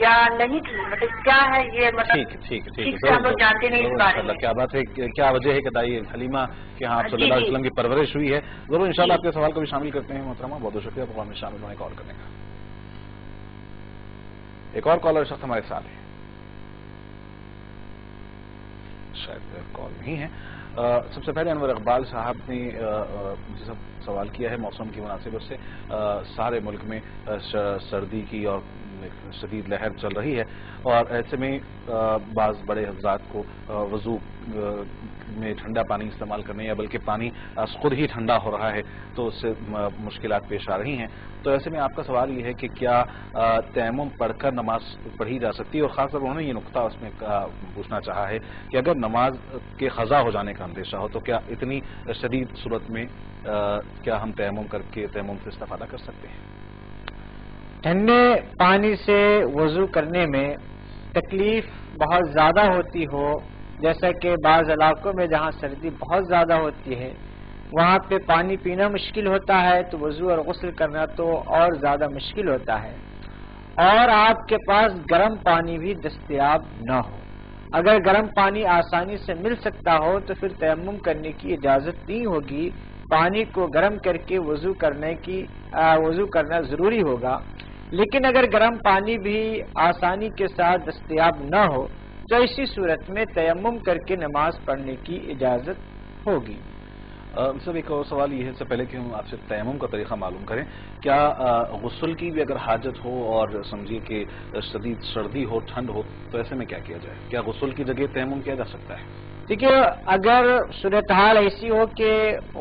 یا نہیں تھی، مطلب کیا ہے یہ؟ ٹھیک ٹھیک ٹھیک سے ہم لوگ جانتے نہیں اس بارے میں. کیا بات ہے، کیا وجہ ہے کہ دائی حلیمہ کے ہاں آپ صلی اللہ علیہ وسلم کی پرورش ہوئی ہے؟ ضرور انشاءاللہ آپ کے سوال کو بھی شامل کرتے ہیں محترمہ. بہت بہت شکریہ پروگرام میں شامل ہونے کال کرنے کا. ایک اور کالر اس وقت ہمارے ساتھ ہے، شاید کال نہیں ہے. سب سے پہلے انور اقبال صاحب نے مجھے سوال کیا ہے موسم کی مناسبت سے. سارے ملک میں سردی کی اور شدید لہر چل رہی ہے، اور ایسے میں بعض بڑے حضرات کو وضو میں ٹھنڈا پانی استعمال کرنے یا بلکہ پانی خود ہی ٹھنڈا ہو رہا ہے تو اس سے مشکلات پیش آ رہی ہیں. تو ایسے میں آپ کا سوال یہ ہے کہ کیا تیمم پڑھ کر نماز پڑھی جا سکتی ہے؟ اور خاص طور پر انہوں نے یہ نقطہ اس میں پوچھنا چاہا ہے کہ اگر نماز کے قضا ہو جانے کا اندیشہ ہو تو کیا اتنی شدید صورت میں کیا ہم تیمم کر کے تیمم سے استفادہ کر سکتے ہیں؟ ٹھنڈے پانی سے وضو کرنے میں تکلیف بہت زیادہ ہوتی ہو، جیسا کہ بعض علاقوں میں جہاں سردی بہت زیادہ ہوتی ہے وہاں پہ پانی پینا مشکل ہوتا ہے، تو وضو اور غسل کرنا تو اور زیادہ مشکل ہوتا ہے. اور آپ کے پاس گرم پانی بھی دستیاب نہ ہو. اگر گرم پانی آسانی سے مل سکتا ہو تو پھر تیمم کرنے کی اجازت نہیں ہوگی. پانی کو گرم کر کے وضو کرنا ضروری ہوگا. لیکن اگر گرم پانی بھی آسانی کے ساتھ دستیاب نہ ہو تو اسی صورت میں تیمم کر کے نماز پڑھنے کی اجازت ہوگی. سر ایک اور سوال یہ ہے، اس سے پہلے کہ ہم آپ سے تیمم کا طریقہ معلوم کریں، کیا غسل کی بھی اگر حاجت ہو اور سمجھیے کہ شدید سردی ہو، ٹھنڈ ہو، تو ایسے میں کیا کیا جائے؟ کیا غسل کی جگہ تیمم کیا جا سکتا ہے؟ دیکھیے، اگر صورتحال ایسی ہو کہ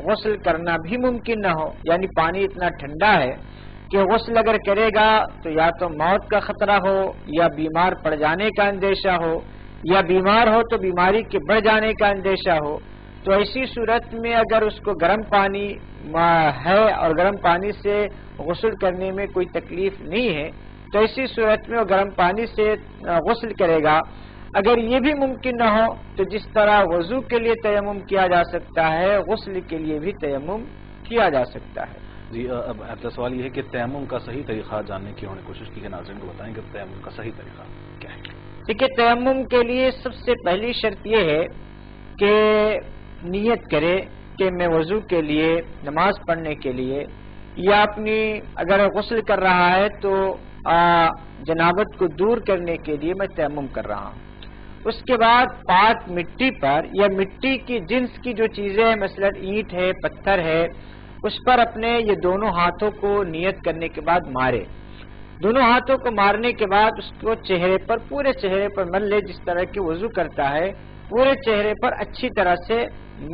غسل کرنا بھی ممکن نہ ہو، یعنی پانی اتنا ٹھنڈا ہے کہ غسل اگر کرے گا تو یا تو موت کا خطرہ ہو یا بیمار پڑ جانے کا اندیشہ ہو یا بیمار ہو تو بیماری کے بڑھ جانے کا اندیشہ ہو، تو ایسی صورت میں اگر اس کو گرم پانی ہے اور گرم پانی سے غسل کرنے میں کوئی تکلیف نہیں ہے تو ایسی صورت میں وہ گرم پانی سے غسل کرے گا. اگر یہ بھی ممکن نہ ہو تو جس طرح وضو کے لیے تیمم کیا جا سکتا ہے غسل کے لیے بھی تیمم کیا جا سکتا ہے. جی، اب اگلا سوال یہ ہے کہ تیمم کا صحیح طریقہ جاننے کی انہوں نے کوشش کی ہے، ناظرین کو بتائیں کہ تیمم کا صحیح طریقہ کیا ہے. دیکھیے، تیمم کے لیے سب سے پہلی شرط یہ ہے کہ نیت کرے کہ میں وضو کے لیے، نماز پڑھنے کے لیے یا اپنی اگر غسل کر رہا ہے تو جنابت کو دور کرنے کے لیے میں تیمم کر رہا ہوں. اس کے بعد پاک مٹی پر یا مٹی کی جنس کی جو چیزیں ہیں، مثلا اینٹ ہے، پتھر ہے، اس پر اپنے یہ دونوں ہاتھوں کو نیت کرنے کے بعد مارے. دونوں ہاتھوں کو مارنے کے بعد اس کو چہرے پر، پورے چہرے پر مل لے. جس طرح کی وضو کرتا ہے پورے چہرے پر اچھی طرح سے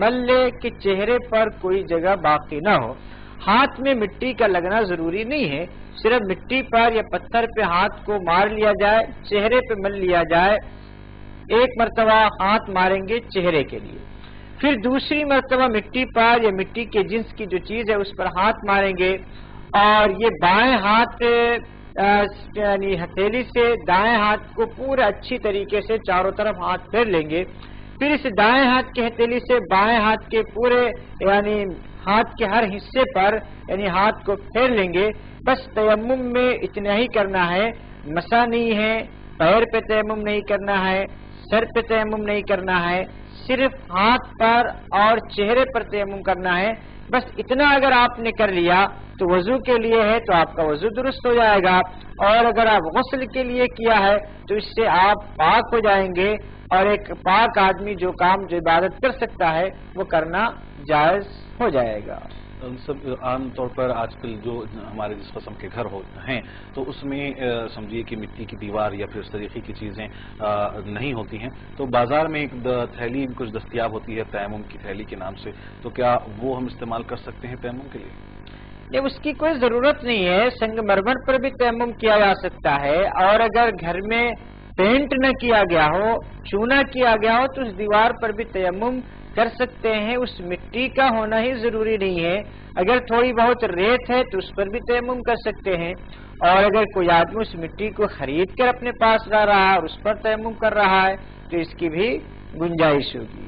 مل لے کہ چہرے پر کوئی جگہ باقی نہ ہو. ہاتھ میں مٹی کا لگنا ضروری نہیں ہے، صرف مٹی پر یا پتھر پہ ہاتھ کو مار لیا جائے، چہرے پہ مل لیا جائے. ایک مرتبہ ہاتھ ماریں گے چہرے کے لیے، پھر دوسری مرتبہ مٹی پر یا مٹی کے جنس کی جو چیز ہے اس پر ہاتھ ماریں گے. اور یہ بائیں ہاتھ یعنی ہتھیلی سے دائیں ہاتھ کو پورا اچھی طریقے سے چاروں طرف ہاتھ پھیر لیں گے. پھر اس دائیں ہاتھ کی ہتھیلی سے بائیں ہاتھ کے پورے یعنی ہاتھ کے ہر حصے پر یعنی ہاتھ کو پھیر لیں گے. بس تیمم میں اتنا ہی کرنا ہے، مسا نہیں ہے، پیر پہ تیمم نہیں کرنا ہے، سر پہ تیمم نہیں کرنا ہے، صرف ہاتھ پر اور چہرے پر تیمم کرنا ہے. بس اتنا اگر آپ نے کر لیا تو وضو کے لیے ہے تو آپ کا وضو درست ہو جائے گا. اور اگر آپ غسل کے لیے کیا ہے تو اس سے آپ پاک ہو جائیں گے، اور ایک پاک آدمی جو کام جو عبادت کر سکتا ہے وہ کرنا جائز ہو جائے گا. سب عام طور پر آج کل جو ہمارے جس قسم کے گھر ہیں تو اس میں سمجھیے کہ مٹی کی دیوار یا پھر اس طریقے کی چیزیں نہیں ہوتی ہیں، تو بازار میں ایک تھیلی کچھ دستیاب ہوتی ہے تیمم کی تھیلی کے نام سے، تو کیا وہ ہم استعمال کر سکتے ہیں تیمم کے لیے؟ نہیں، اس کی کوئی ضرورت نہیں ہے. سنگ مرمر پر بھی تیمم کیا جا سکتا ہے. اور اگر گھر میں پینٹ نہ کیا گیا ہو، چونا کیا گیا ہو تو اس دیوار پر بھی تیمم کر سکتے ہیں. اس مٹی کا ہونا ہی ضروری نہیں ہے. اگر تھوڑی بہت ریت ہے تو اس پر بھی تیمم کر سکتے ہیں. اور اگر کوئی آدمی اس مٹی کو خرید کر اپنے پاس لا رہا ہے اور اس پر تیمم کر رہا ہے تو اس کی بھی گنجائش ہوگی.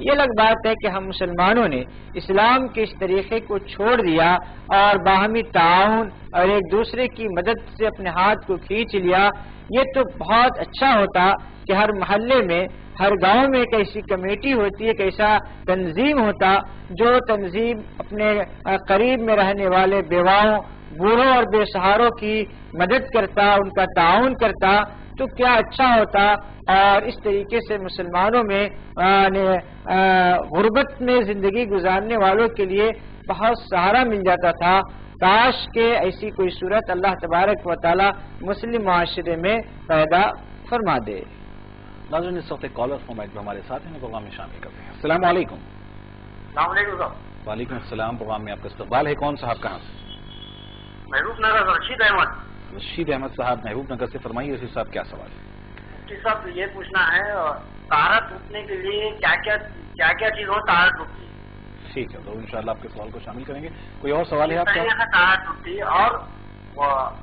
یہ الگ بات ہے کہ ہم مسلمانوں نے اسلام کے اس طریقے کو چھوڑ دیا اور باہمی تعاون اور ایک دوسرے کی مدد سے اپنے ہاتھ کو کھینچ لیا. یہ تو بہت اچھا ہوتا کہ ہر محلے میں ہر گاؤں میں ایک ایسی کمیٹی ہوتی ہے، ایک ایسا تنظیم ہوتا جو تنظیم اپنے قریب میں رہنے والے بیواؤں، بوڑھوں اور بے سہاروں کی مدد کرتا، ان کا تعاون کرتا تو کیا اچھا ہوتا. اور اس طریقے سے مسلمانوں میں غربت میں زندگی گزارنے والوں کے لیے بہت سہارا مل جاتا تھا. کاش کہ ایسی کوئی صورت اللہ تبارک و تعالی مسلم معاشرے میں پیدا فرما دے. ناظرین اس وقت ایک کالر فارمیٹ میں ہمارے ساتھ ہیں، پروگرام میں شامل کرتے ہیں. السلام علیکم. السلام علیکم صاحب. وعلیکم السلام. پروگرام میں آپ کا استقبال ہے. کون صاحب کہاں سے؟ محبوب نگر رشید احمد. رشید احمد صاحب محبوب نگر سے. فرمائیے رشید صاحب کیا سوال ہے؟ مفتی صاحب یہ پوچھنا ہے طہارت ٹوٹنے کے لیے کیا کیا چیز ہو طہارت ٹوٹتی؟ ٹھیک ہے تو انشاءاللہ آپ کے سوال کو شامل کریں گے. کوئی اور سوال ہے آپ کا؟ طہارت ٹوٹتی اور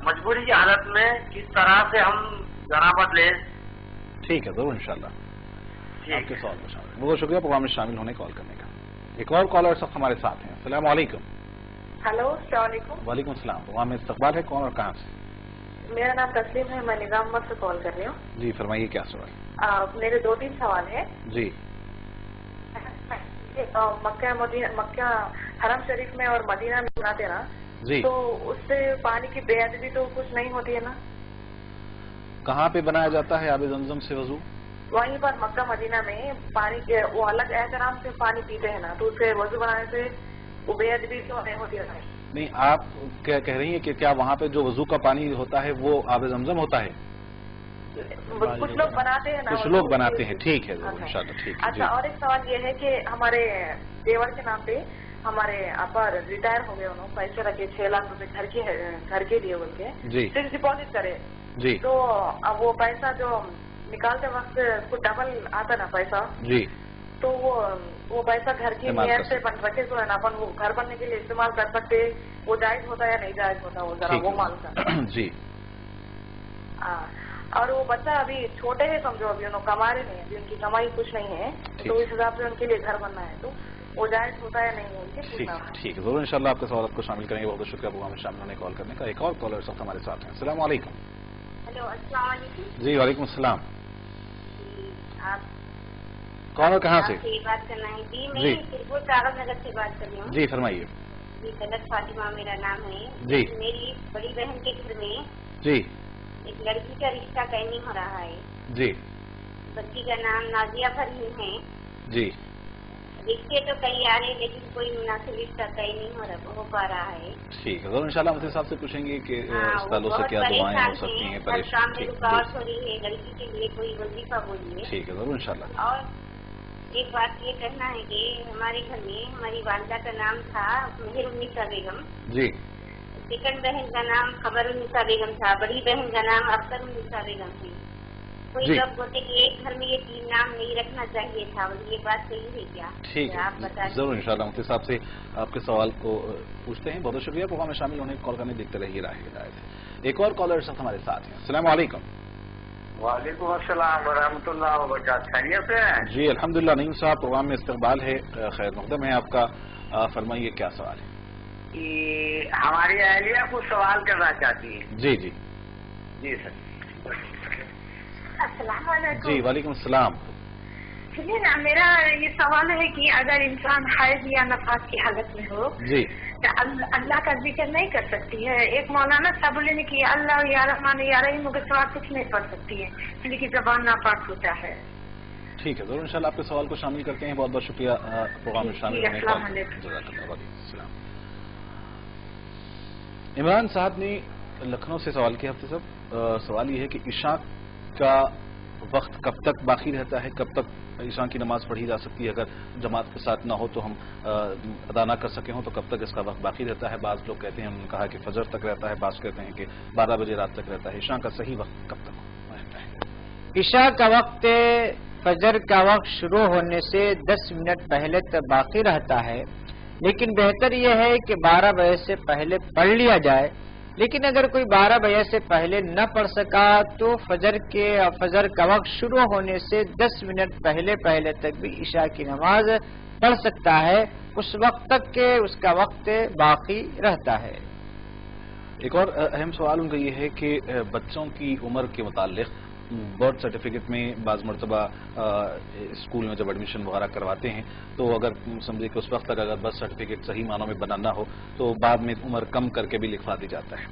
مجبوری کی حالت میں کس طرح سے ہم جنابت لیں؟ ٹھیک ہے ضرور انشاءاللہ آپ کے سوال کو شامل. بہت شکریہ پروگرام میں شامل ہونے کال کرنے کا. ایک اور کالر سب ہمارے ساتھ ہیں. السلام علیکم. ہلو السلام علیکم. وعلیکم السلام. پروگرام میں استقبال ہے. کون اور کہاں سے؟ میرا نام تسلیم ہے، میں نظام مت سے کال کر رہی ہوں. جی فرمائیے کیا سوال؟ میرے 2-3 سوال ہیں. جی. مکہ حرم شریف میں اور مدینہ میں بناتے نا جی تو اس سے پانی کی بے ادبی تو کچھ نہیں ہوتی ہے نا؟ کہاں پہ بنایا جاتا ہے آب زمزم سے وضو؟ وہیں پر مکہ مدینہ میں پانی کے وہ الگ احترام سے پانی پیتے ہیں نا، تو اس سے وضو بنانے سے وہ بے ادبی تو نہیں ہوتی ہے نا؟ نہیں آپ کیا کہہ رہی ہیں کہ کیا وہاں پہ جو وضو کا پانی ہوتا ہے وہ آب زمزم ہوتا ہے؟ کچھ لوگ بناتے ہیں نا، کچھ لوگ بناتے ہیں. ٹھیک ہے انشاءاللہ. ٹھیک ہے. اچھا اور ایک سوال یہ ہے کہ ہمارے دیور کے نام پہ ہمارے ابا ریٹائر ہو گئے، انہوں پیسے رکھے 6 لاکھ روپے گھر کے لیے بول کے فکس ڈپازٹ کرے. جی. تو اب وہ پیسہ جو نکالتے وقت اس کو ڈبل آتا نا پیسہ، جی تو وہ پیسہ گھر کی نیت سے رکھے تو ہے نا، اپن وہ گھر بننے کے لیے استعمال کر سکتے، وہ جائز ہوتا ہے یا نہیں جائز ہوتا؟ وہ ذرا وہ معلوم کرنا. جی. اور وہ بچہ ابھی چھوٹے ہیں سمجھو، ابھی انہوں کما رہے نہیں، ابھی ان کی کمائی کچھ نہیں ہے، تو اس حساب سے ان کے لیے گھر بننا ہے، تو وہ جائز ہوتا ہے نہیں ہے؟ ٹھیک ہے ضرور انشاءاللہ آپ کے سوالات کو شامل کریں گے. بہت بہت شکریہ پروگرام میں شامل ہونے کال کرنے کا. ایک اور کالر سب ہمارے ساتھ ہیں. السلام علیکم. ہلو السلام علیکم. جی وعلیکم السلام. آپ کون اور کہاں سے؟ بات کرنا ہے جی. میں ترپور کاغذ نگر سے بات کر رہی ہوں. جی فرمائیے. جی طلعت فاطمہ میرا نام ہے. جی. میری بڑی بہن کے گھر میں جی ایک لڑکی کا رشتہ طے نہیں ہو رہا ہے. جی. بچی کا نام نازیہ فرحین ہے. جی. رشتے تو کئی آ رہے لیکن کوئی مناسب رشتہ طے نہیں ہو پا رہا ہے. ٹھیک ہے ضرور انشاءاللہ مفتی صاحب سے پوچھیں گے کہ اس تعلق سے کیا دعائیں ہو سکتی ہیں. کام میں رکاوٹ ہو رہی ہے، لڑکی کے لیے کوئی وظیفہ بولیے. ٹھیک ہے ضرور انشاءاللہ. اور ایک بات یہ کہنا ہے کہ ہمارے گھر میں ہماری والدہ کا نام تھا مہر النساء بیگم. جی. سیکنڈ بہن کا نام خبر النساء بیگم تھا، بڑی بہن کا نام اختر النساء بیگم تھی. کوئی لوگ بولتے کہ ایک گھر میں یہ 3 نام نہیں رکھنا چاہیے تھا، یہ بات صحیح ہے کیا؟ ٹھیک ہے آپ بتا ضرور انشاءاللہ مفتی صاحب سے آپ کے سوال کو پوچھتے ہیں. بہت بہت شکریہ پروگرام میں شامل ہونے کال کرنے. دیکھتے رہیے راہ ہدایت. ایک اور کالر سب ہمارے ساتھ ہیں. السلام علیکم. وعلیکم السلام ورحمۃ اللہ وبرکاتہ. خیریت سے ہیں؟ جی الحمدللہ. نعیم صاحب پروگرام میں استقبال ہے. خیر مقدم ہے آپ کا. فرمائیے کیا سوال ہے؟ ہماری اہلیہ کو سوال کرنا چاہتی ہے. جی جی جی سر. السلام علیکم. جی وعلیکم السلام. سنیے نا، میرا یہ سوال ہے کہ اگر انسان حیض یا نفاس کی حالت میں ہو جی تو اللہ کا ذکر نہیں کر سکتی ہے؟ ایک مولانا صاحب بولے نے کہ اللہ یا رحمان یا رحیم کے سوا کچھ نہیں پڑھ سکتی ہے، اس لیے کہ زبان ناپاک ہوتا ہے. ٹھیک ہے ضرور انشاءاللہ آپ کے سوال کو شامل کرتے ہیں. بہت بہت شکریہ پروگرام میں شامل ہونے کا. السلام. عمران صاحب نے لکھنؤ سے سوال کیا. ہفتے صاحب سوال یہ ہے کہ عشاء کا وقت کب تک باقی رہتا ہے، کب تک عشاء کی نماز پڑھی جا سکتی ہے؟ اگر جماعت کے ساتھ نہ ہو تو ہم ادا نہ کر سکے ہوں تو کب تک اس کا وقت باقی رہتا ہے؟ بعض لوگ کہتے ہیں، انہوں نے کہا کہ فجر تک رہتا ہے، بعض کہتے ہیں کہ 12 بجے رات تک رہتا ہے. عشاء کا صحیح وقت کب تک رہتا ہے؟ عشاء کا وقت فجر کا وقت شروع ہونے سے 10 منٹ پہلے تک باقی رہتا ہے، لیکن بہتر یہ ہے کہ 12 بجے سے پہلے پڑھ لیا جائے لیکن اگر کوئی 12 بجے سے پہلے نہ پڑھ سکا تو فجر کا وقت شروع ہونے سے 10 منٹ پہلے تک بھی عشاء کی نماز پڑھ سکتا ہے، اس وقت تک کہ اس کا وقت باقی رہتا ہے۔ ایک اور اہم سوال ان کا یہ ہے کہ بچوں کی عمر کے متعلق برتھ سرٹیفکیٹ میں بعض مرتبہ اسکول میں جب ایڈمیشن وغیرہ کرواتے ہیں تو اگر سمجھے کہ اس وقت تک اگر برتھ سرٹیفکیٹ صحیح معنوں میں بنا نہ ہو تو بعد میں عمر کم کر کے بھی لکھوا دی جاتا ہے۔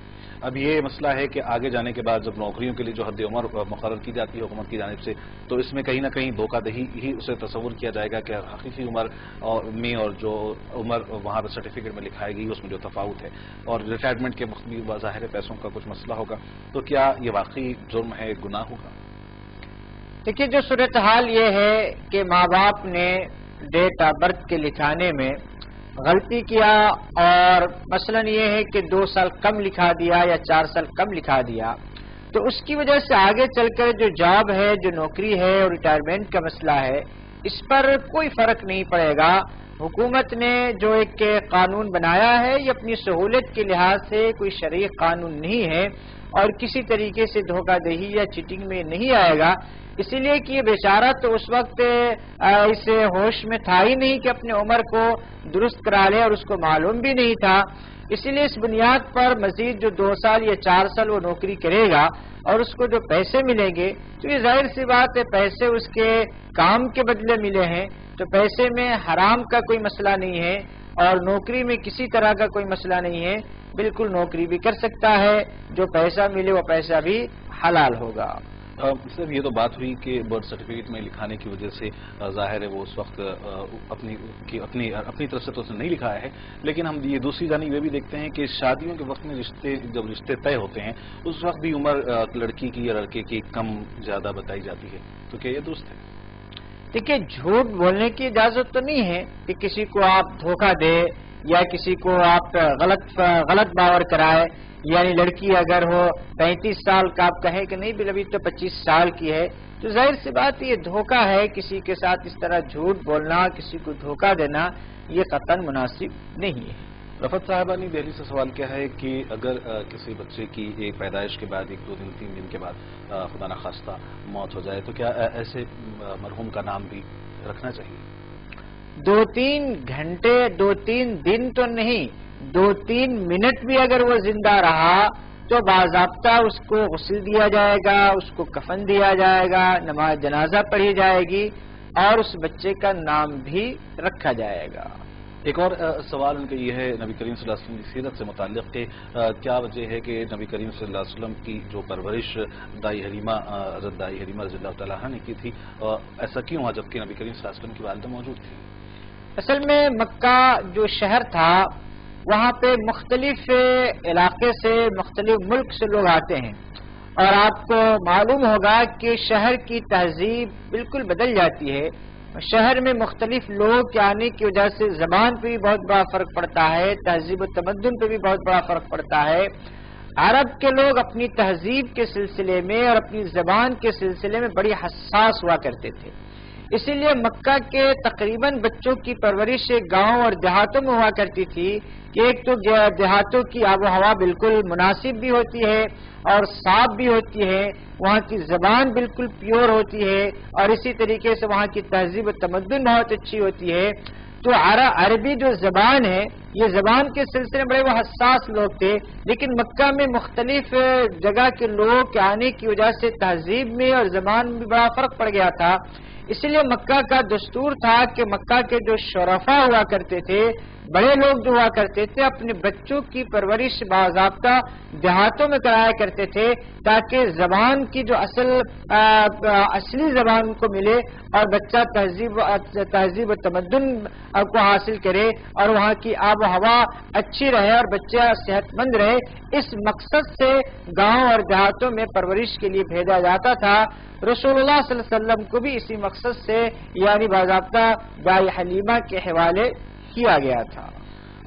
اب یہ مسئلہ ہے کہ آگے جانے کے بعد جب نوکریوں کے لیے جو حد عمر مقرر کی جاتی ہے حکومت کی جانب سے تو اس میں کہیں نہ کہیں دھوکہ دہی ہی اسے تصور کیا جائے گا کہ حقیقی عمر میں اور جو عمر وہاں پر سرٹیفکیٹ میں لکھائی گئی اس میں جو تفاوت ہے، اور ریٹائرمنٹ کے وقت بھی ظاہر پیسوں کا کچھ مسئلہ ہوگا، تو کیا یہ واقعی جرم ہے، گناہ ہوگا؟ دیکھیے، جو صورتحال یہ ہے کہ ماں باپ نے ڈیٹ آف برتھ کے لکھانے میں غلطی کیا اور مثلا یہ ہے کہ 2 سال کم لکھا دیا یا 4 سال کم لکھا دیا، تو اس کی وجہ سے آگے چل کر جو جاب ہے، جو نوکری ہے اور ریٹائرمنٹ کا مسئلہ ہے، اس پر کوئی فرق نہیں پڑے گا۔ حکومت نے جو ایک قانون بنایا ہے یہ اپنی سہولت کے لحاظ سے کوئی شرعی قانون نہیں ہے اور کسی طریقے سے دھوکہ دہی یا چیٹنگ میں نہیں آئے گا، اسی لیے کہ یہ بیچارہ تو اس وقت اس ہوش میں تھا ہی نہیں کہ اپنے عمر کو درست کرا لے اور اس کو معلوم بھی نہیں تھا، اسی لیے اس بنیاد پر مزید جو 2 سال یا 4 سال وہ نوکری کرے گا اور اس کو جو پیسے ملیں گے تو یہ ظاہر سی بات ہے پیسے اس کے کام کے بدلے ملے ہیں، تو پیسے میں حرام کا کوئی مسئلہ نہیں ہے اور نوکری میں کسی طرح کا کوئی مسئلہ نہیں ہے، بالکل نوکری بھی کر سکتا ہے، جو پیسہ ملے وہ پیسہ بھی حلال ہوگا۔ صرف یہ تو بات ہوئی کہ برتھ سرٹیفکیٹ میں لکھانے کی وجہ سے ظاہر ہے وہ اس وقت اپنی طرف سے تو اس نے نہیں لکھا ہے، لیکن ہم یہ دوسری جانب یہ بھی دیکھتے ہیں کہ شادیوں کے وقت میں جب رشتے طے ہوتے ہیں اس وقت بھی عمر لڑکی کی یا لڑکے کی کم زیادہ بتائی جاتی ہے، تو کیا یہ درست ہے؟ دیکھیے، جھوٹ بولنے کی اجازت تو نہیں ہے کہ کسی کو آپ دھوکہ دے یا کسی کو آپ غلط باور کرائے، یعنی لڑکی اگر ہو 35 سال کا آپ کہیں کہ نہیں بل ابھی تو 25 سال کی ہے، تو ظاہر سی بات یہ دھوکہ ہے، کسی کے ساتھ اس طرح جھوٹ بولنا، کسی کو دھوکہ دینا یہ قطعاً مناسب نہیں ہے۔ رفعت صاحبہ نے دہلی سے سوال کیا ہے کہ اگر کسی بچے کی ایک پیدائش کے بعد 1 2 دن 3 دن کے بعد خدا نخواستہ موت ہو جائے تو کیا ایسے مرحوم کا نام بھی رکھنا چاہیے؟ 2-3 گھنٹے 2-3 دن تو نہیں، 2-3 منٹ بھی اگر وہ زندہ رہا تو باضابطہ اس کو غسل دیا جائے گا، اس کو کفن دیا جائے گا، نماز جنازہ پڑھی جائے گی اور اس بچے کا نام بھی رکھا جائے گا۔ ایک اور سوال ان کا یہ ہے نبی کریم صلی اللہ علیہ وسلم کی سیرت سے متعلق کہ کیا وجہ ہے کہ نبی کریم صلی اللہ علیہ وسلم کی جو پرورش دائی حلیمہ رضی اللہ تعالیٰ عنہ نے کی تھی، ایسا کیوں ہوا جبکہ نبی کریم صلی اللہ علیہ وسلم کی والدہ موجود تھی؟ اصل میں مکہ جو شہر تھا وہاں پہ مختلف علاقے سے مختلف ملک سے لوگ آتے ہیں اور آپ کو معلوم ہوگا کہ شہر کی تہذیب بالکل بدل جاتی ہے، شہر میں مختلف لوگ کے آنے کی وجہ سے زبان پہ بھی بہت بڑا فرق پڑتا ہے، تہذیب و تمدن پہ بھی بہت بڑا فرق پڑتا ہے۔ عرب کے لوگ اپنی تہذیب کے سلسلے میں اور اپنی زبان کے سلسلے میں بڑی حساس ہوا کرتے تھے، اسی لیے مکہ کے تقریباً بچوں کی پرورش گاؤں اور دیہاتوں میں ہوا کرتی تھی کہ ایک تو دیہاتوں کی آب و ہوا بالکل مناسب بھی ہوتی ہے اور صاف بھی ہوتی ہے، وہاں کی زبان بالکل پیور ہوتی ہے اور اسی طریقے سے وہاں کی تہذیب و تمدن بہت اچھی ہوتی ہے۔ تو عربی جو زبان ہے یہ زبان کے سلسلے میں بڑے وہ حساس لوگ تھے، لیکن مکہ میں مختلف جگہ کے لوگ کے آنے کی وجہ سے تہذیب میں اور زبان میں بھی بڑا فرق پڑ گیا تھا، اسی لیے مکہ کا دستور تھا کہ مکہ کے جو شرفا ہوا کرتے تھے، بڑے لوگ جو ہوا کرتے تھے، اپنے بچوں کی پرورش باضابطہ دیہاتوں میں کرایا کرتے تھے تاکہ زبان کی جو اصلی زبان کو ملے اور بچہ تہذیب و تمدن کو حاصل کرے اور وہاں کی آب و ہوا اچھی رہے اور بچہ صحت مند رہے، اس مقصد سے گاؤں اور دیہاتوں میں پرورش کے لیے بھیجا جاتا تھا۔ رسول اللہ صلی اللہ علیہ وسلم کو بھی اسی مقصد سے یعنی باضابطہ دائی حلیمہ کے حوالے کیا گیا تھا۔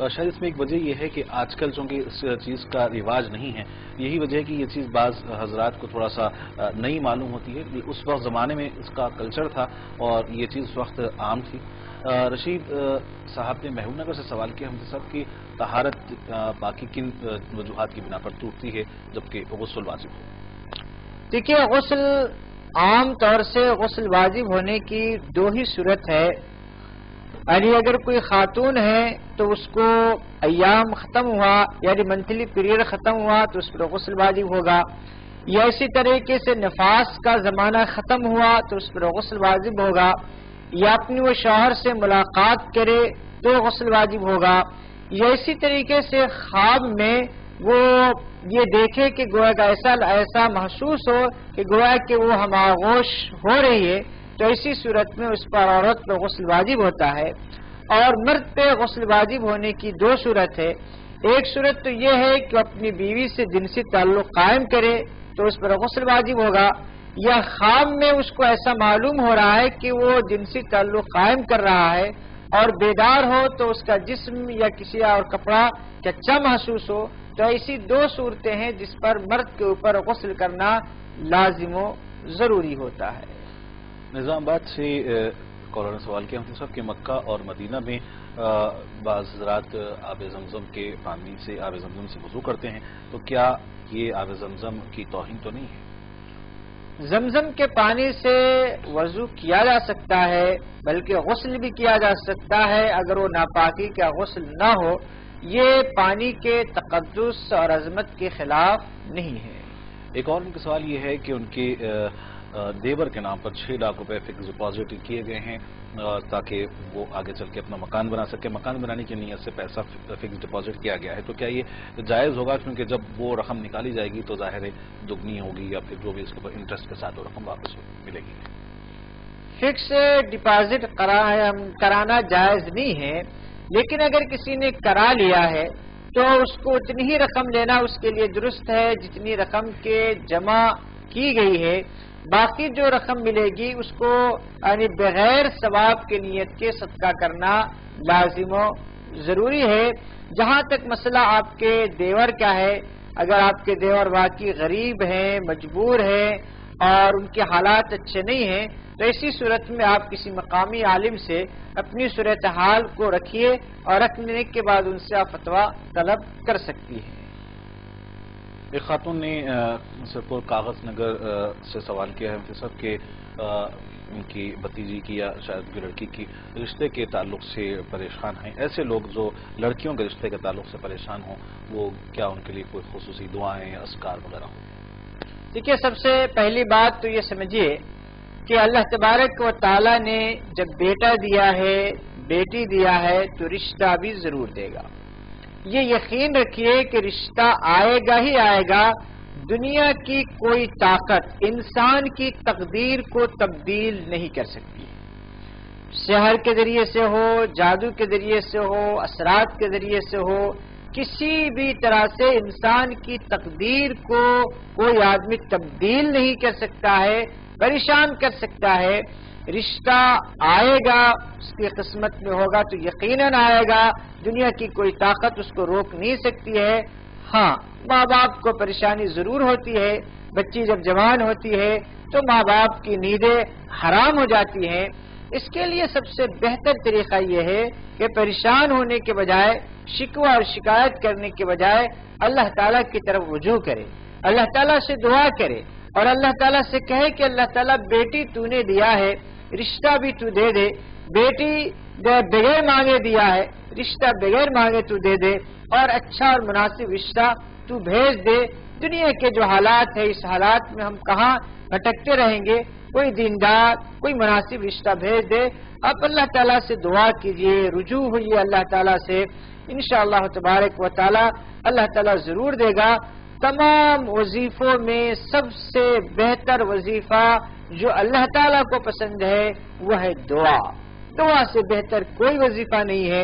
شاید اس میں ایک وجہ یہ ہے کہ آج کل چونکہ اس چیز کا رواج نہیں ہے، یہی وجہ ہے کہ یہ چیز بعض حضرات کو تھوڑا سا نئی معلوم ہوتی ہے. اس وقت زمانے میں اس کا کلچر تھا اور یہ چیز اس وقت عام تھی. رشید صاحب نے محبوب نگر سے سوال کیا ہم سب کی طہارت باقی کن وجوہات کی بنا پر ٹوٹتی ہے جبکہ غسل واجب ہو؟ دیکھیے، غسل عام طور سے غسل واجب ہونے کی دو ہی صورت ہے. یعنی اگر کوئی خاتون ہے تو اس کو ایام ختم ہوا یعنی منتھلی پیریڈ ختم ہوا تو اس پر غسل واجب ہوگا، یا اسی طریقے سے نفاس کا زمانہ ختم ہوا تو اس پر غسل واجب ہوگا، یا اپنی وہ شوہر سے ملاقات کرے تو غسل واجب ہوگا، یا اسی طریقے سے خواب میں وہ یہ دیکھے کہ گویا کا ایسا محسوس ہو کہ گویا کہ وہ ہم آغوش ہو رہی ہے تو اسی صورت میں اس پر عورت پر غسل واجب ہوتا ہے. اور مرد پہ غسل واجب ہونے کی دو صورت ہے. ایک صورت تو یہ ہے کہ اپنی بیوی سے جنسی تعلق قائم کرے تو اس پر غسل واجب ہوگا، یا خواب میں اس کو ایسا معلوم ہو رہا ہے کہ وہ جنسی تعلق قائم کر رہا ہے اور بیدار ہو تو اس کا جسم یا کسی اور کپڑا کچا محسوس ہو، تو ایسی دو صورتیں ہیں جس پر مرد کے اوپر غسل کرنا لازم و ضروری ہوتا ہے. نظام آباد سے کالر نے سوال کیا ہم سب کہ مکہ اور مدینہ میں بعض حضرات آب زمزم کے پانی سے آب زمزم سے وضو کرتے ہیں، تو کیا یہ آب زمزم کی توہین تو نہیں ہے؟ زمزم کے پانی سے وضو کیا جا سکتا ہے، بلکہ غسل بھی کیا جا سکتا ہے اگر وہ ناپاکی کا غسل نہ ہو. یہ پانی کے تقدس اور عظمت کے خلاف نہیں ہے. ایک اور ان کا سوال یہ ہے کہ ان کے دیور کے نام پر 6 لاکھ روپے فکس ڈپازٹ کیے گئے ہیں تاکہ وہ آگے چل کے اپنا مکان بنا سکے. مکان بنانے کی نیت سے پیسہ فکس ڈپازٹ کیا گیا ہے، تو کیا یہ جائز ہوگا؟ کیونکہ جب وہ رقم نکالی جائے گی تو ظاہر ہے دگنی ہوگی یا پھر جو بھی اس کے اوپر انٹرسٹ کے ساتھ وہ رقم واپس ملے گی. فکس ڈپازٹ کرانا جائز نہیں ہے، لیکن اگر کسی نے کرا لیا ہے تو اس کو اتنی ہی رقم لینا اس کے لیے درست ہے جتنی رقم کے جمع کی گئی ہے. باقی جو رقم ملے گی اس کو یعنی بغیر ثواب کی نیت کے صدقہ کرنا لازم و ضروری ہے. جہاں تک مسئلہ آپ کے دیور کا ہے، اگر آپ کے دیور واقعی غریب ہیں، مجبور ہیں اور ان کے حالات اچھے نہیں ہیں تو ایسی صورت میں آپ کسی مقامی عالم سے اپنی صورتحال کو رکھیے اور رکھنے کے بعد ان سے آپ فتویٰ طلب کر سکتی ہیں. ایک خاتون نے سرپور کاغذ نگر سے سوال کیا ہے صاحب کہ ان کی بھتیجی کی یا شاید کی لڑکی کی رشتے کے تعلق سے پریشان ہیں. ایسے لوگ جو لڑکیوں کے رشتے کے تعلق سے پریشان ہوں وہ کیا ان کے لیے کوئی خصوصی دعائیں یا اذکار وغیرہ ہوں؟ دیکھیے، سب سے پہلی بات تو یہ سمجھیے کہ اللہ تبارک و تعالی نے جب بیٹا دیا ہے، بیٹی دیا ہے تو رشتہ بھی ضرور دے گا. یہ یقین رکھیے کہ رشتہ آئے گا ہی آئے گا. دنیا کی کوئی طاقت انسان کی تقدیر کو تبدیل نہیں کر سکتی. سحر کے ذریعے سے ہو، جادو کے ذریعے سے ہو، اثرات کے ذریعے سے ہو، کسی بھی طرح سے انسان کی تقدیر کو کوئی آدمی تبدیل نہیں کر سکتا ہے، پریشان کر سکتا ہے. رشتہ آئے گا، اس کی قسمت میں ہوگا تو یقیناً آئے گا. دنیا کی کوئی طاقت اس کو روک نہیں سکتی ہے. ہاں، ماں باپ کو پریشانی ضرور ہوتی ہے. بچی جب جوان ہوتی ہے تو ماں باپ کی نیندیں حرام ہو جاتی ہیں. اس کے لیے سب سے بہتر طریقہ یہ ہے کہ پریشان ہونے کے بجائے، شکوہ اور شکایت کرنے کے بجائے اللہ تعالیٰ کی طرف رجوع کرے، اللہ تعالیٰ سے دعا کرے اور اللہ تعالیٰ سے کہے کہ اللہ تعالیٰ بیٹی تو نے دیا ہے، رشتہ بھی تو دے دے. بیٹی بغیر مانگے دیا ہے، رشتہ بغیر مانگے تو دے دے اور اچھا اور مناسب رشتہ تو بھیج دے. دنیا کے جو حالات ہے اس حالات میں ہم کہاں بھٹکتے رہیں گے. کوئی دیندار، کوئی مناسب رشتہ بھیج دے. آپ اللہ تعالیٰ سے دعا کیجئے، رجوع ہوئیے اللہ تعالیٰ سے. انشاءاللہ تبارک و تعالیٰ اللہ تعالیٰ ضرور دے گا. تمام وظیفوں میں سب سے بہتر وظیفہ جو اللہ تعالیٰ کو پسند ہے وہ ہے دعا. دعا سے بہتر کوئی وظیفہ نہیں ہے.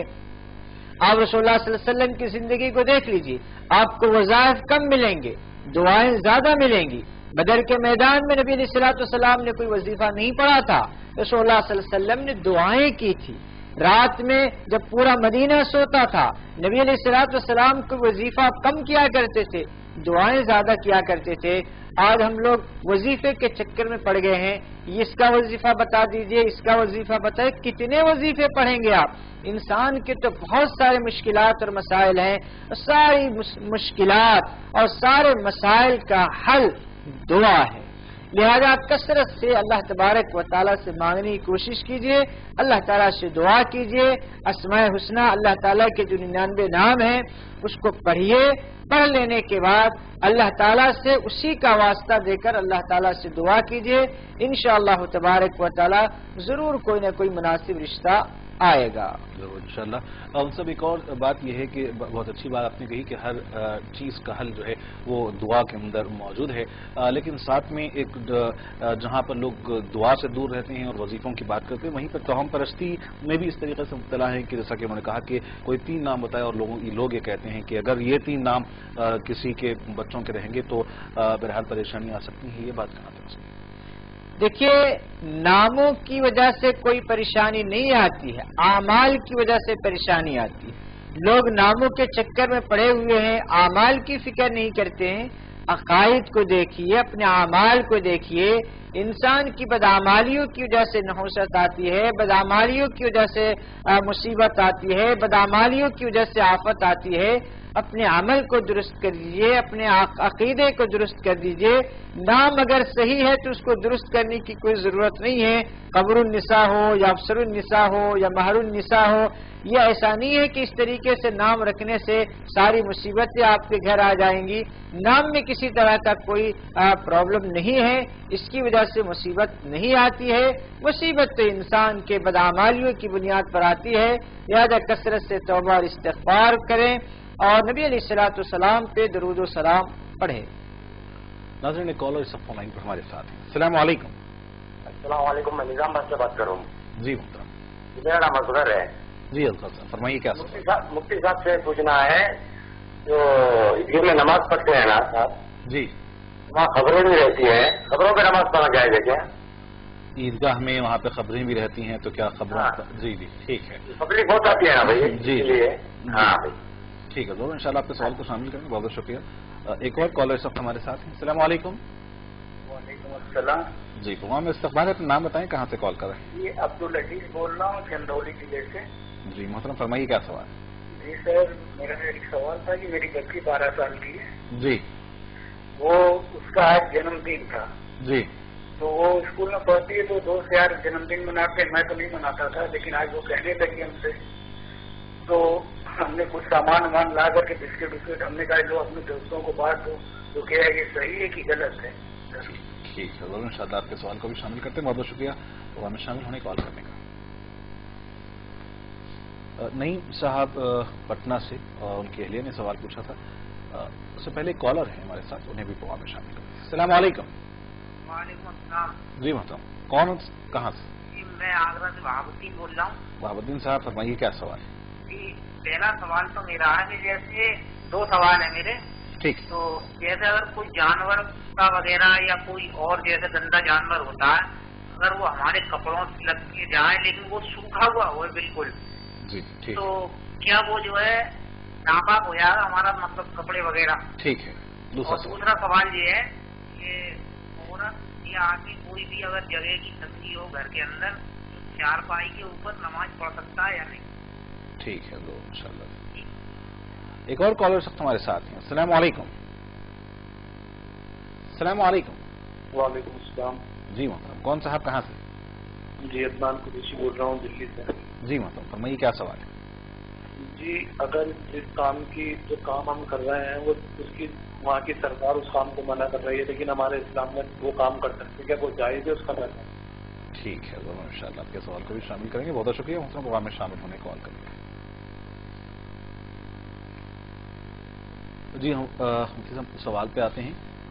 آپ رسول اللہ صلی اللہ علیہ وسلم کی زندگی کو دیکھ لیجیے، آپ کو وظائف کم ملیں گے، دعائیں زیادہ ملیں گی. بدر کے میدان میں نبی علیہ الصلوۃ والسلام نے کوئی وظیفہ نہیں پڑھا تھا، رسول اللہ صلی اللہ علیہ وسلم نے دعائیں کی تھی. رات میں جب پورا مدینہ سوتا تھا نبی علیہ الصلوۃ والسلام کو وظیفہ کم کیا کرتے تھے، دعائیں زیادہ کیا کرتے تھے۔ آج ہم لوگ وظیفے کے چکر میں پڑ گئے ہیں، اس کا وظیفہ بتا دیجئے، اس کا وظیفہ بتائے، کتنے وظیفے پڑھیں گے آپ؟ انسان کے تو بہت سارے مشکلات اور مسائل ہیں، ساری مشکلات اور سارے مسائل کا حل دعا ہے، لہذا کثرت سے اللہ تبارک و تعالیٰ سے مانگنے کی کوشش کیجئے، اللہ تعالیٰ سے دعا کیجئے، اسماء حسنی اللہ تعالیٰ کے جو 99 نام ہیں اس کو پڑھیے، پڑھ لینے کے بعد اللہ تعالیٰ سے اسی کا واسطہ دے کر اللہ تعالیٰ سے دعا کیجئے، انشاءاللہ تبارک و تعالیٰ ضرور کوئی نہ کوئی مناسب رشتہ آئے گا ضرور انشاءاللہ۔ اور سب ایک اور بات یہ ہے کہ بہت اچھی بات آپ نے کہی کہ ہر چیز کا حل جو ہے وہ دعا کے اندر موجود ہے، لیکن ساتھ میں ایک جہاں پر لوگ دعا سے دور رہتے ہیں اور وظیفوں کی بات کرتے ہیں وہیں پر توہم پرستی میں بھی اس طریقے سے مبتلا ہے کہ جیسا کہ انہوں نے کہا کہ کوئی 3 نام بتائے اور لوگ یہ کہتے ہیں کہ اگر یہ 3 نام کسی کے بچوں کے رہیں گے تو بہرحال پریشانی آ سکتی ہے، یہ بات کہاں تک؟ دیکھیے ناموں کی وجہ سے کوئی پریشانی نہیں آتی ہے، اعمال کی وجہ سے پریشانی آتی ہے۔ لوگ ناموں کے چکر میں پڑے ہوئے ہیں، اعمال کی فکر نہیں کرتے ہیں۔ عقائد کو دیکھیے، اپنے اعمال کو دیکھیے، انسان کی بدعمالیوں کی وجہ سے نحوست آتی ہے، بدعمالیوں کی وجہ سے مصیبت آتی ہے، بدعمالیوں کی وجہ سے آفت آتی ہے۔ اپنے عمل کو درست کر دیجئے، اپنے عقیدے کو درست کر دیجئے۔ نام اگر صحیح ہے تو اس کو درست کرنے کی کوئی ضرورت نہیں ہے، قبر النساء ہو یا افسر النساء ہو یا مہر النساء ہو، یہ ایسا نہیں ہے کہ اس طریقے سے نام رکھنے سے ساری مصیبتیں آپ کے گھر آ جائیں گی۔ نام میں کسی طرح کا کوئی پرابلم نہیں ہے، اس کی وجہ سے مصیبت نہیں آتی ہے۔ مصیبت تو انسان کے بدعمالیوں کی بنیاد پر آتی ہے، لہذا کثرت سے توبہ اور استغفار کریں اور نبی علیہ الصلوۃ والسلام پہ درود و سلام پڑھیں۔ ناظرین ایک کالر اس وقت فون لائن پر ہمارے ساتھ ہیں۔ السلام علیکم۔ السلام علیکم، میں نظام بخش سے بات کر رہا ہوں۔ جی محترم۔ میرا نام اصغر ہے۔ جی اصغر صاحب فرمائیے کیا مفتی صاحب سے پوچھنا ہے، جو عید میں نماز پڑھتے ہیں نا صاحب جی، وہاں خبریں بھی رہتی ہیں، خبروں پہ نماز پڑھنا جائز ہے کیا؟ عیدگاہ میں وہاں پہ خبریں بھی رہتی ہیں تو کیا خبروں جی جی ٹھیک ہے، خبریں بہت آتی ہے نا بھائی جی لیے ہاں بھائی ٹھیک ہے ضرور انشاءاللہ آپ کے سوال کو شامل کریں گے، بہت بہت شکریہ۔ ایک اور کالر اس وقت ہمارے ساتھ ہیں۔ السلام علیکم۔ وعلیکم السلام جی پروگرام میں استقبال ہے، اپنا نام بتائیں کہاں سے کال کر رہے ہیں؟ یہ عبدالعزیز بول رہا ہوں چندولی ضلع سے۔ جی محترم فرمائیے کیا سوال؟ جی سر، میرا ایک سوال تھا کہ میری بچی 12 سال کی ہے، جی وہ اس کا آج جنم دن تھا، جی تو وہ اسکول میں پڑھتی ہے تو دوست یار جنم دن مناتے ہیں، میں تو نہیں مناتا تھا، لیکن آج وہ کہنے لگی ہم سے، تو ہم نے کچھ سامان لا کر کے بسکٹ وسکٹ ہم نے کہا لو اپنے دوستوں کو بانٹ دو، تو کیا یہ صحیح ہے کہ غلط ہے؟ ٹھیک ہے ضرور انشاءاللہ آپ کے سوال کو بھی شامل کرتے ہیں، بہت بہت شکریہ پروگرام میں شامل ہونے کال کرنے کا۔ نعیم صاحب پٹنہ سے ان کی اہلیہ نے سوال پوچھا تھا، اس سے پہلے کالر ہیں ہمارے ساتھ، انہیں بھی پروگرام میں شامل کرتے ہیں۔ السلام علیکم۔ وعلیکم السلام۔ جی محترم کون کہاں سے؟ جی میں آگرہ سے وہاب الدین بول رہا ہوں۔ وہاب الدین صاحب فرمائیے کیا سوال ہے؟ جی پہلا سوال تو میرا ہے کہ جیسے 2 سوال ہیں میرے، ٹھیک، تو جیسے اگر کوئی جانور کا وغیرہ یا کوئی اور جیسے گندا جانور ہوتا ہے، اگر وہ ہمارے کپڑوں سے لگ کے جائے لیکن وہ سوکھا ہوا ہو بالکل، جی ٹھیک، تو کیا وہ جو ہے ناپاک ہو جائے گا ہمارا مطلب کپڑے وغیرہ؟ ٹھیک ہے۔ اور دوسرا سوال یہ ہے کہ عورت یا آدمی کوئی بھی اگر جگہ کی تنگی ہو گھر کے اندر تو 4 پائی کے اوپر نماز پڑھ سکتا ہے یا نہیں؟ ٹھیک ہے ضرور انشاءاللہ۔ ایک اور کالر سخت ہمارے ساتھ ہیں۔ السلام علیکم۔ السلام علیکم۔ وعلیکم السلام۔ جی محترم کون صاحب کہاں سے؟ جی عدنان قریشی بول رہا ہوں دلی سے۔ جی محترم فرمائیے کیا سوال ہے؟ جی اگر جس کام کی جو کام ہم کر رہے ہیں وہ اس کی وہاں کی سرکار اس کام کو منع کر رہی ہے، لیکن ہمارے اسلام میں وہ کام کر سکتے ہیں، کیا وہ جائز ہے اس کا کرنا؟ ٹھیک ہے ضرور انشاءاللہ آپ کے سوال کو بھی شامل کریں گے، بہت بہت شکریہ محترم پروگرام میں شامل ہونے کال کریں گے۔ جی ہم سوال پہ آتے ہیں۔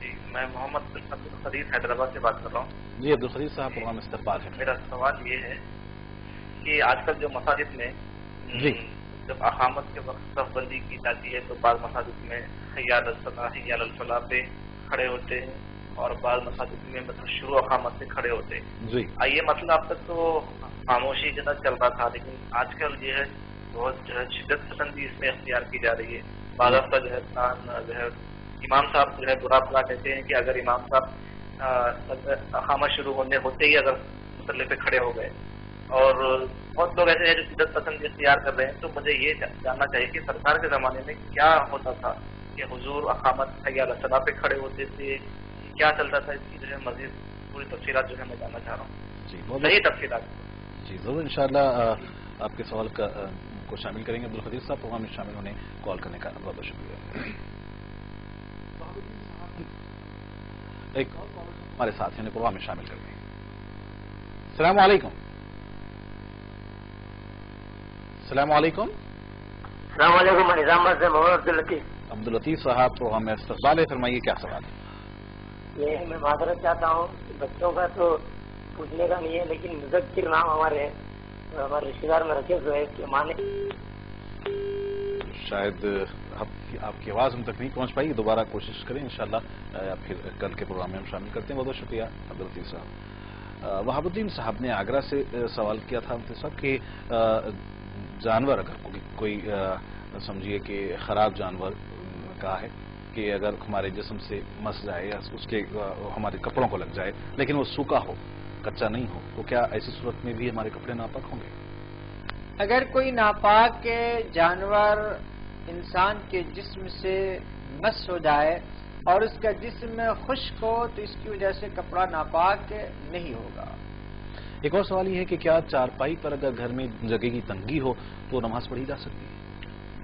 جی میں محمد عبدل خدیر حیدرآباد سے بات کر رہا ہوں. جی عبدل خدیر صاحب پروگرام استقبال ہے. میرا سوال یہ ہے کہ آج کل جو مساجد میں جی جب اقامت کے وقت صف بندی کی جاتی ہے تو بعض مساجد میں حی علی الصلاۃ حی علی الفلاح پہ کھڑے ہوتے ہیں اور بعض مساجد میں مطلب شروع اقامت سے کھڑے ہوتے ہیں. جی یہ مسئلہ اب تک تو خاموشی کے ساتھ چل رہا تھا، لیکن آج کل جو ہے بہت جو ہے شدت پسندی اس میں اختیار کی جا رہی ہے. بعض کا جو ہے جو ہے امام صاحب جو ہے برا بھلا کہتے ہیں کہ اگر امام صاحب اقامت شروع ہوتے ہی اگر مسئلے پہ کھڑے ہو گئے، اور بہت لوگ ایسے ہیں جو شدت پسندی اختیار کر رہے ہیں. تو مجھے یہ جاننا چاہیے کہ سرکار کے زمانے میں کیا ہوتا تھا کہ حضور اقامت حی علی الصلاۃ پہ کھڑے ہوتے تھے، کیا چلتا تھا، اس کی جو ہے مزید پوری تفصیلات جو ہے میں جاننا چاہ رہا ہوں. جی صحیح تفصیلات. جی ضرور انشاءاللہ آپ کے سوال کو شامل کریں گے. عبدل خدیر صاحب پروگرام میں شامل ہونے کال کرنے کا بہت بہت شکریہ. ایک ہمارے ساتھیوں نے پروگرام میں شامل کر دیں. السلام علیکم. السلام علیکم. السلام علیکم. نظام سے محمد عبداللطیف. عبداللطیف صاحب پروگرام میں استقبال ہے، فرمائیے کیا سوال ہے. یہ میں معذرت چاہتا ہوں، بچوں کا تو پوچھنے کا نہیں ہے، لیکن مذکر نام ہمارے رشتے دار میں رکھے ہوئے اس کے معنی شاید آپ کی آواز ہم تک نہیں پہنچ پائی. دوبارہ کوشش کریں انشاءاللہ، یا پھر کل کے پروگرام میں ہم شامل کرتے ہیں. بہت بہت شکریہ عبداللطیف صاحب. وہاب الدین صاحب نے آگرہ سے سوال کیا تھا صاحب کہ جانور اگر کوئی سمجھیے کہ خراب جانور کا ہے کہ اگر ہمارے جسم سے مس جائے یا اس کے ہمارے کپڑوں کو لگ جائے لیکن وہ سوکھا ہو، کچا نہیں ہو، تو کیا ایسی صورت میں بھی ہمارے کپڑے ناپاک ہوں گے؟ اگر کوئی ناپاک جانور انسان کے جسم سے مس ہو جائے اور اس کا جسم خشک ہو تو اس کی وجہ سے کپڑا ناپاک نہیں ہوگا. ایک اور سوال یہ ہے کہ کیا چارپائی پر اگر گھر میں جگہ کی تنگی ہو تو نماز پڑھی جا سکتی ہے؟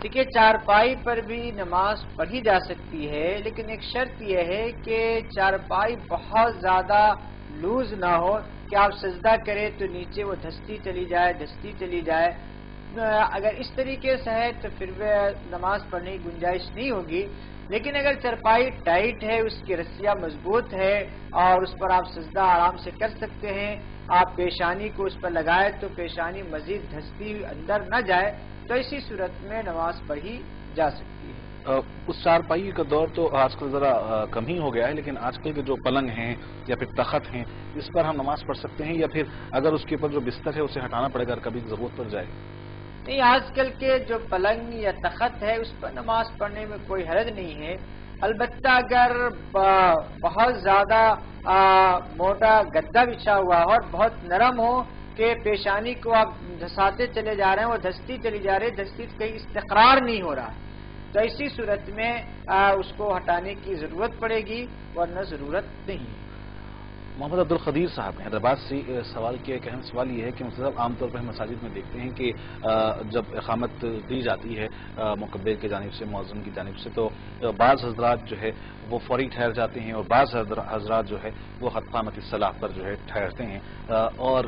دیکھیے چارپائی پر بھی نماز پڑھی جا سکتی ہے، لیکن ایک شرط یہ ہے کہ چارپائی بہت زیادہ لوز نہ ہو کہ آپ سجدہ کریں تو نیچے وہ دھستی چلی جائے. اگر اس طریقے سے ہے تو پھر نماز پڑھنے کی گنجائش نہیں ہوگی. لیکن اگر چارپائی ٹائٹ ہے، اس کی رسیاں مضبوط ہے اور اس پر آپ سجدہ آرام سے کر سکتے ہیں، آپ پیشانی کو اس پر لگائے تو پیشانی مزید دھستی اندر نہ جائے، تو اسی صورت میں نماز پڑھی جا سکتی ہے. اس چارپائی کا دور تو آج کل ذرا کم ہی ہو گیا ہے، لیکن آج کل کے جو پلنگ ہیں یا پھر تخت ہیں اس پر ہم نماز پڑھ سکتے ہیں، یا پھر اگر اس کے اوپر جو بستر ہے اسے ہٹانا پڑے گا کبھی ضرورت پڑ جائے؟ نہیں، آج کل کے جو پلنگ یا تخت ہے اس پر نماز پڑھنے میں کوئی حرج نہیں ہے. البتہ اگر بہت زیادہ موٹا گدا بچھا ہوا ہو اور بہت نرم ہو کہ پیشانی کو آپ دھساتے چلے جا رہے ہیں، وہ دھستی چلی جا رہی ہے، دھستی کہیں استقرار نہیں ہو رہا، تو اسی صورت میں اس کو ہٹانے کی ضرورت پڑے گی، ورنہ ضرورت نہیں ہے. محمد عبد الخدیر صاحب نے حیدرآباد سے سوال کیا. ایک اہم سوال یہ ہے کہ مطلب عام طور پر ہم مساجد میں دیکھتے ہیں کہ جب اقامت دی جاتی ہے مکبر کی جانب سے، مؤذن کی جانب سے، تو بعض حضرات جو ہے وہ فوری ٹھہر جاتے ہیں اور بعض حضرات جو ہے وہ قامت الصلاۃ پر جو ہے ٹھہرتے ہیں. اور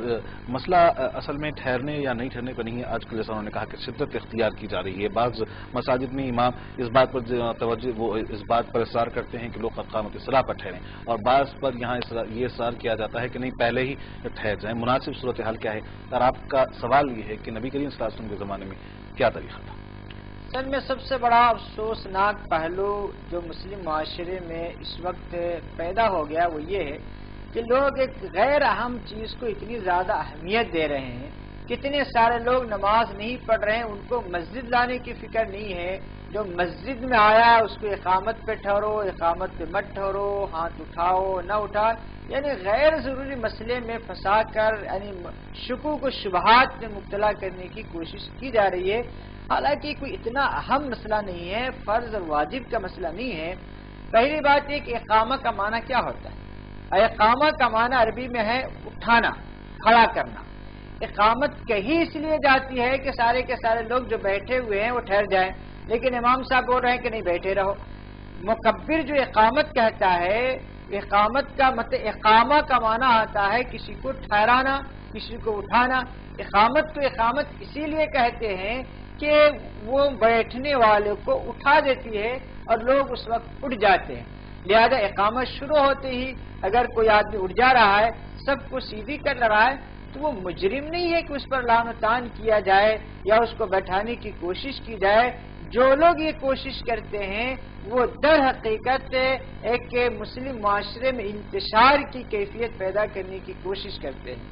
مسئلہ اصل میں ٹھہرنے یا نہیں ٹھہرنے کا نہیں ہے. آج کل جیسا انہوں نے کہا کہ شدت اختیار کی جا رہی ہے. بعض مساجد میں امام اس بات پر توجہ وہ اس بات پر اصرار کرتے ہیں کہ لوگ قامت الصلاۃ پر ٹھہریں، اور بعض پر یہاں یہ اصرار کیا جاتا ہے کہ نہیں پہلے ہی ٹھہر جائیں. مناسب صورتحال کیا ہے؟ اور آپ کا سوال یہ ہے کہ نبی کریم صلی اللہ علیہ وسلم کے زمانے میں کیا طریقہ تھا؟ اصل میں سب سے بڑا افسوسناک پہلو جو مسلم معاشرے میں اس وقت پیدا ہو گیا وہ یہ ہے کہ لوگ ایک غیر اہم چیز کو اتنی زیادہ اہمیت دے رہے ہیں. کتنے سارے لوگ نماز نہیں پڑھ رہے ہیں، ان کو مسجد لانے کی فکر نہیں ہے. جو مسجد میں آیا اس کو اقامت پہ ٹھہرو، اقامت پہ مت ٹھہرو، ہاتھ اٹھاؤ نہ اٹھا، یعنی غیر ضروری مسئلے میں پھنسا کر یعنی شکوک و شبہات میں مبتلا کرنے کی کوشش کی جا رہی ہے. حالانکہ کوئی اتنا اہم مسئلہ نہیں ہے، فرض اور واجب کا مسئلہ نہیں ہے. پہلی بات یہ کہ اقامہ کا معنی کیا ہوتا ہے؟ اقامہ کا معنی عربی میں ہے اٹھانا، کھڑا کرنا. اقامت کہیں اس لیے جاتی ہے کہ سارے کے سارے لوگ جو بیٹھے ہوئے ہیں وہ ٹھہر جائیں، لیکن امام صاحب بول رہے ہیں کہ نہیں بیٹھے رہو. مکبر جو اقامت کہتا ہے، اقامت کا مطلب اقامہ کا معنی آتا ہے کسی کو ٹھہرانا، کسی کو اٹھانا. اقامت کو اقامت اسی لیے کہتے ہیں کہ وہ بیٹھنے والے کو اٹھا دیتی ہے اور لوگ اس وقت اٹھ جاتے ہیں. لہذا اقامت شروع ہوتے ہی اگر کوئی آدمی اٹھ جا رہا ہے، سب کو سیدھی کر رہا ہے، تو وہ مجرم نہیں ہے کہ اس پر لعن و طعن کیا جائے یا اس کو بیٹھانے کی کوشش کی جائے۔ جو لوگ یہ کوشش کرتے ہیں وہ در حقیقت ایک مسلم معاشرے میں انتشار کی کیفیت پیدا کرنے کی کوشش کرتے ہیں۔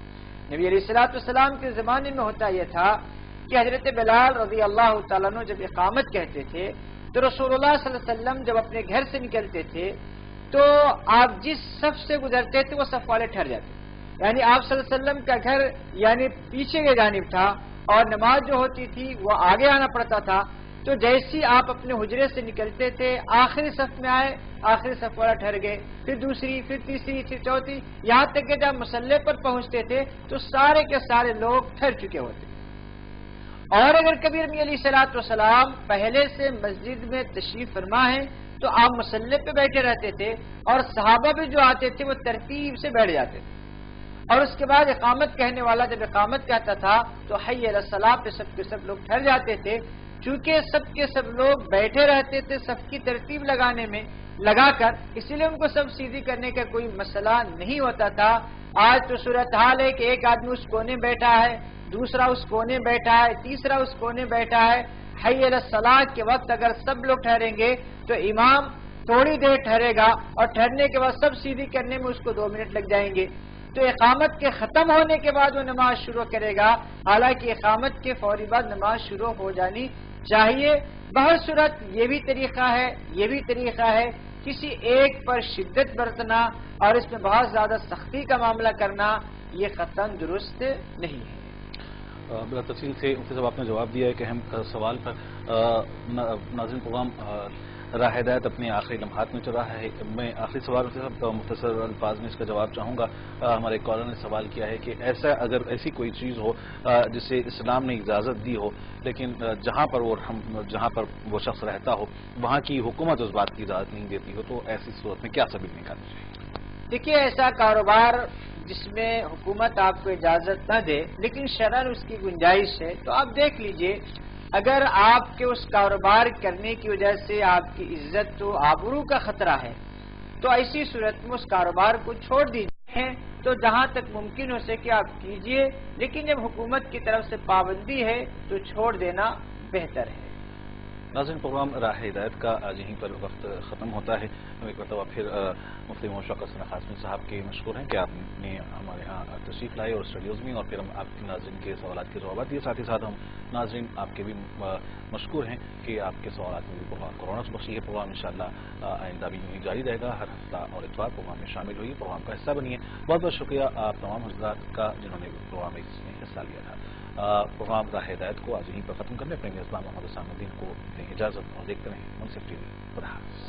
نبی علیہ الصلوۃ والسلام کے زمانے میں ہوتا یہ تھا کہ حضرت بلال رضی اللہ تعالیٰ عنہ جب اقامت کہتے تھے تو رسول اللہ صلی اللہ علیہ وسلم جب اپنے گھر سے نکلتے تھے تو آپ جس صف سے گزرتے تھے وہ صف والے ٹھہر جاتے، یعنی آپ صلی اللہ علیہ وسلم کا گھر یعنی پیچھے کی جانب تھا اور نماز جو ہوتی تھی وہ آگے آنا پڑتا تھا، تو جیسی آپ اپنے حجرے سے نکلتے تھے آخری صف میں آئے، آخری صف والا ٹھہر گئے، پھر دوسری، پھر تیسری، پھر چوتھی، یہاں تک کہ جب مصلی پر پہنچتے تھے تو سارے کے سارے لوگ ٹھہر چکے ہوتے۔ اور اگر کبھی نبی علیہ الصلوۃ والسلام پہلے سے مسجد میں تشریف فرما ہے تو آپ مصلی پہ بیٹھے رہتے تھے اور صحابہ بھی جو آتے تھے وہ ترتیب سے بیٹھ جاتے تھے، اور اس کے بعد اقامت کہنے والا جب اقامت کہتا تھا تو حی علی الصلاۃ پہ سب کے سب لوگ ٹھہر جاتے تھے۔ چونکہ سب کے سب لوگ بیٹھے رہتے تھے صف کی ترتیب لگا کر، اسی لیے ان کو سب سیدھی کرنے کا کوئی مسئلہ نہیں ہوتا تھا۔ آج تو صورتحال ہے کہ ایک آدمی اس کونے بیٹھا ہے، دوسرا اس کونے بیٹھا ہے، تیسرا اس کونے بیٹھا ہے۔ حی علی الصلاۃ کے وقت اگر سب لوگ ٹھہریں گے تو امام تھوڑی دیر ٹھہرے گا اور ٹھہرنے کے بعد سب سیدھی کرنے میں اس کو 2 منٹ لگ جائیں گے، تو اقامت کے ختم ہونے کے بعد وہ نماز شروع کرے گا، حالانکہ اقامت کے فوری بعد نماز شروع ہو جانی چاہیے۔ بہر صورت یہ بھی طریقہ ہے کسی ایک پر شدت برتنا اور اس میں بہت زیادہ سختی کا معاملہ کرنا، یہ قطعاً درست نہیں ہے۔ بلا تفصیل سے مفتی صاحب آپ نے جواب دیا ہے کہ اہم سوال پر ناظرین پروگرام راہ ہدایت اپنے آخری لمحات میں چل رہا ہے۔ میں آخری سوال مختصر الفاظ میں اس کا جواب چاہوں گا۔ ہمارے کالر نے سوال کیا ہے کہ اگر ایسی کوئی چیز ہو جسے اسلام نے اجازت دی ہو لیکن جہاں پر وہ شخص رہتا ہو وہاں کی حکومت اس بات کی اجازت نہیں دیتی ہو تو ایسی صورت میں کیا سبیل نکالنی چاہیے؟ دیکھیے، ایسا کاروبار جس میں حکومت آپ کو اجازت نہ دے لیکن شرعاً اس کی گنجائش ہے تو آپ دیکھ لیجئے، اگر آپ کے اس کاروبار کرنے کی وجہ سے آپ کی عزت و آبرو کا خطرہ ہے تو ایسی صورت میں اس کاروبار کو چھوڑ دیجیے، تو جہاں تک ممکن ہو سکے آپ کیجئے، لیکن جب حکومت کی طرف سے پابندی ہے تو چھوڑ دینا بہتر ہے۔ ناظرین، پروگرام راہ ہدایت کا آج یہیں پر وقت ختم ہوتا ہے۔ ایک مرتبہ پھر مفتی محمد شوکت حسن قاسمی صاحب کے مشکور ہیں کہ آپ نے ہمارے ہاں تشریف لائے اور اسٹوڈیوز میں، اور پھر ہم آپ کے ناظرین کے سوالات کے جوابات دیے۔ ساتھ ہی ساتھ ہم ناظرین آپ کے بھی مشکور ہیں کہ آپ کے سوالات میں بھی رونق بخشی ہے۔ پروگرام انشاءاللہ آئندہ بھی یوں ہی جاری رہے گا، ہر ہفتہ اور اتوار پروگرام میں شامل ہوئی، پروگرام کا حصہ بنیے۔ بہت بہت شکریہ آپ تمام حضرات کا جنہوں نے پروگرام میں حصہ لیا تھا۔ پروگرام راہ ہدایت کو آج یہیں پر ختم کرنے اپنے میزبان محمد حسام الدین کو دیں اجازت اور دیکھتے رہیں منصف ٹی وی۔ خدا حافظ۔